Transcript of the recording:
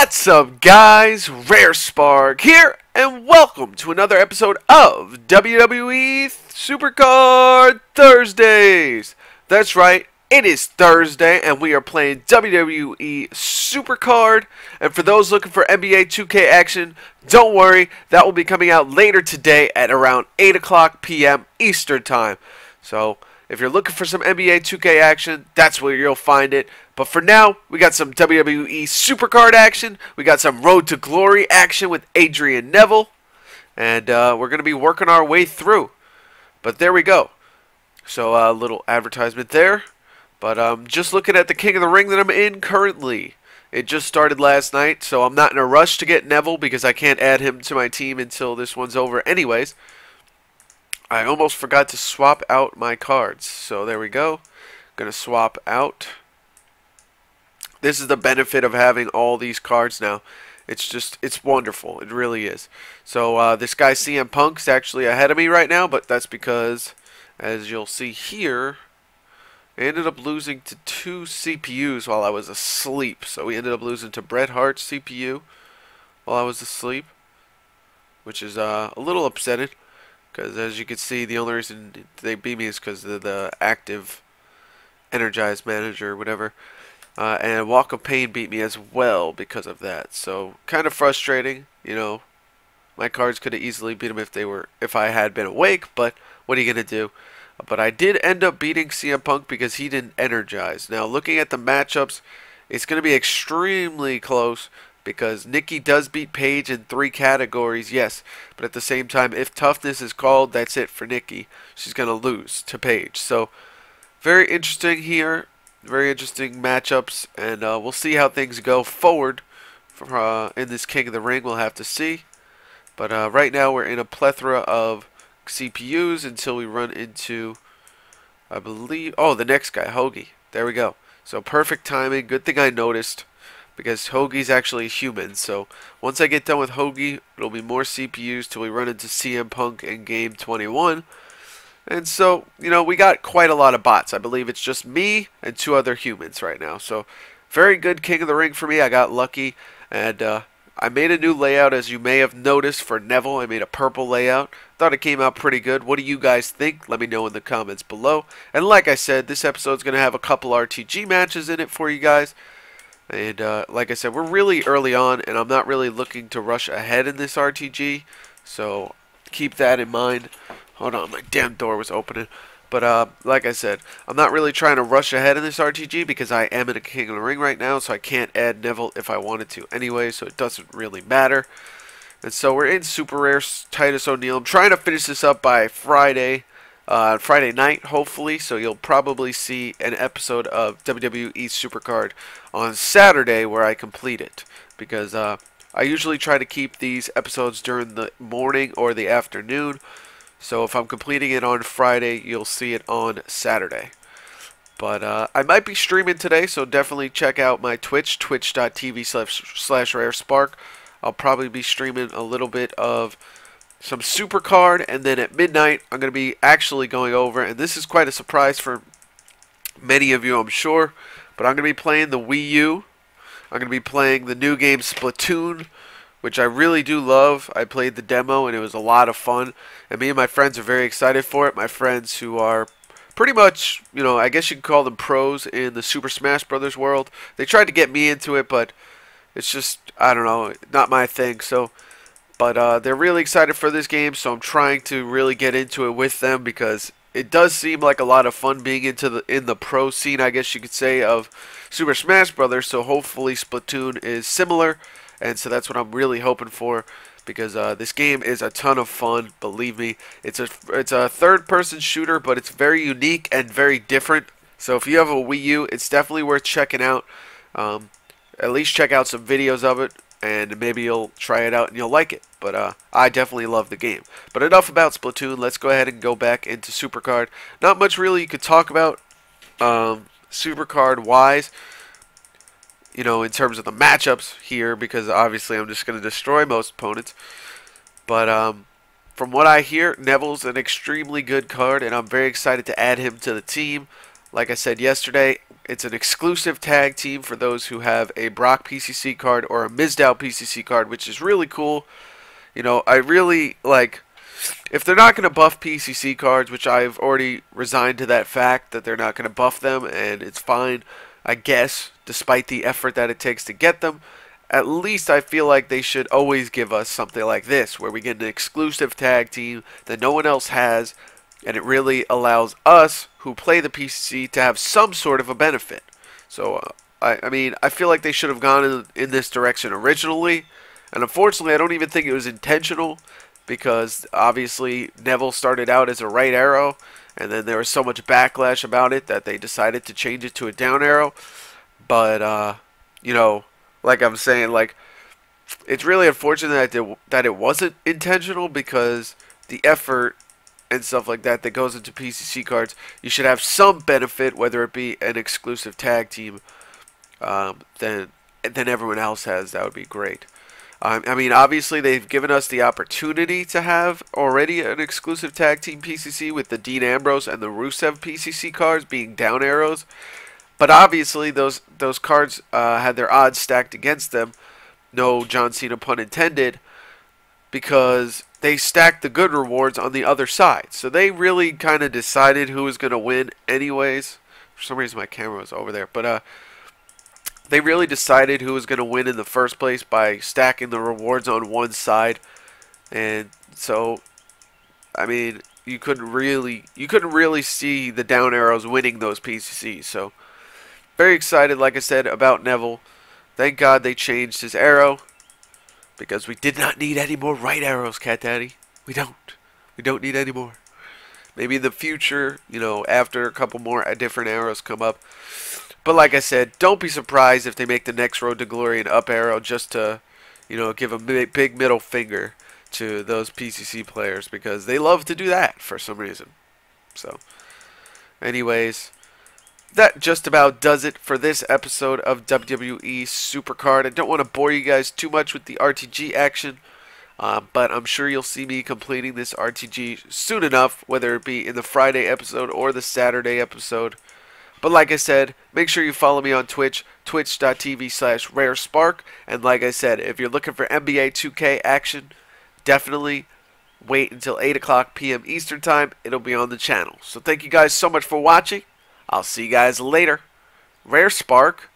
What's up, guys? Rare Spark here, and welcome to another episode of WWE Supercard Thursdays. That's right, it is Thursday, and we are playing WWE Supercard. And for those looking for NBA 2K action, don't worry, that will be coming out later today at around 8 o'clock p.m. Eastern Time. So, if you're looking for some NBA 2K action, that's where you'll find it. But for now, we got some WWE Supercard action. We got some Road to Glory action with RTG Neville. And we're going to be working our way through. But there we go. So a little advertisement there. But just looking at the King of the Ring that I'm in currently. It just started last night, so I'm not in a rush to get Neville because I can't add him to my team until this one's over anyways. I almost forgot to swap out my cards. So there we go. Gonna swap out. This is the benefit of having all these cards now. It's wonderful. It really is. So this guy CM Punk's actually ahead of me right now, but that's because, as you'll see here, I ended up losing to 2 CPUs while I was asleep. So we ended up losing to Bret Hart's CPU while I was asleep, which is a little upsetting. Because as you can see, the only reason they beat me is because of the active energized manager or whatever. And Walk of Pain beat me as well because of that. So kind of frustrating, you know. My cards could have easily beat him if I had been awake, but what are you gonna do? But I did end up beating CM Punk because he didn't energize. Now looking at the matchups, it's gonna be extremely close. Because Nikki does beat Paige in 3 categories, yes. But at the same time, if toughness is called, that's it for Nikki. She's going to lose to Paige. So, very interesting here. Very interesting matchups. And we'll see how things go forward in this King of the Ring. We'll have to see. But right now, we're in a plethora of CPUs until we run into, I believe, oh, the next guy, Hoagie. There we go. So, perfect timing. Good thing I noticed. Because Hoagie's actually human, so once I get done with Hoagie, it'll be more CPUs till we run into CM Punk in game 21. And so, you know, we got quite a lot of bots. I believe it's just me and 2 other humans right now. So, very good King of the Ring for me. I got lucky, and I made a new layout, as you may have noticed, for Neville. I made a purple layout. Thought it came out pretty good. What do you guys think? Let me know in the comments below. And like I said, this episode's going to have a couple RTG matches in it for you guys. And like I said, we're really early on, and I'm not really looking to rush ahead in this RTG. So keep that in mind. Hold on, my damn door was opening. But like I said, I'm not really trying to rush ahead in this RTG because I am in a King of the Ring right now, so I can't add Neville if I wanted to anyway, so it doesn't really matter. And so we're in Super Rare Titus O'Neil. I'm trying to finish this up by Friday night, hopefully, so you'll probably see an episode of WWE Supercard on Saturday where I complete it, because I usually try to keep these episodes during the morning or the afternoon, so if I'm completing it on Friday, you'll see it on Saturday. But I might be streaming today, so definitely check out my Twitch, twitch.tv/rarespark. I'll probably be streaming a little bit of some Supercard, and then at midnight I'm going to be actually going over, and this is quite a surprise for many of you, I'm sure, but I'm going to be playing the Wii U. I'm going to be playing the new game Splatoon, which I really do love. I played the demo and it was a lot of fun, and me and my friends are very excited for it. My friends who are pretty much, you know, I guess you could call them pros in the Super Smash Brothers world. They tried to get me into it, but it's just, I don't know, not my thing. So but they're really excited for this game, so I'm trying to really get into it with them because it does seem like a lot of fun being in the pro scene, I guess you could say, of Super Smash Brothers. So hopefully Splatoon is similar, and so that's what I'm really hoping for, because this game is a ton of fun. Believe me, it's a third-person shooter, but it's very unique and very different. So if you have a Wii U, it's definitely worth checking out. At least check out some videos of it, and maybe you'll try it out and you'll like it. But I definitely love the game. But enough about Splatoon. Let's go ahead and go back into Supercard. Not much really you could talk about Supercard wise, you know, in terms of the matchups here, because obviously I'm just going to destroy most opponents. But from what I hear, Neville's an extremely good card, and I'm very excited to add him to the team. Like I said yesterday, it's an exclusive tag team for those who have a Brock PCC card or a Mizdow PCC card, which is really cool. You know, I really like, if they're not going to buff PCC cards, which I've already resigned to that fact that they're not going to buff them, and it's fine, I guess, despite the effort that it takes to get them. At least I feel like they should always give us something like this, where we get an exclusive tag team that no one else has, and it really allows us who play the PCC to have some sort of a benefit. So, I mean, I feel like they should have gone in this direction originally, and unfortunately I don't even think it was intentional, because obviously Neville started out as a right arrow, and then there was so much backlash about it that they decided to change it to a down arrow. But, you know, like I'm saying, like, it's really unfortunate that it wasn't intentional, because the effort and stuff like that that goes into PCC cards, you should have some benefit, whether it be an exclusive tag team than everyone else has. That would be great. I mean, obviously they've given us the opportunity to have already an exclusive tag team PCC with the Dean Ambrose and the Rusev PCC cards being down arrows. But obviously those cards had their odds stacked against them. No John Cena pun intended, because they stacked the good rewards on the other side. So they really kind of decided who was going to win anyways. For some reason my camera was over there. But they really decided who was going to win in the first place by stacking the rewards on one side. And so, I mean, you couldn't really see the down arrows winning those PCCs. So, very excited, like I said, about Neville. Thank God they changed his arrow, because we did not need any more right arrows, Cat Daddy. We don't. We don't need any more. Maybe in the future, you know, after a couple more different arrows come up. But like I said, don't be surprised if they make the next Road to Glory an up arrow, just to, you know, give a big middle finger to those PCC players, because they love to do that for some reason. So, anyways, that just about does it for this episode of WWE Supercard. I don't want to bore you guys too much with the RTG action, but I'm sure you'll see me completing this RTG soon enough, whether it be in the Friday episode or the Saturday episode. But like I said, make sure you follow me on Twitch, twitch.tv/RareSpark. And like I said, if you're looking for NBA 2K action, definitely wait until 8 o'clock p.m. Eastern Time. It'll be on the channel. So thank you guys so much for watching. I'll see you guys later. RareSpark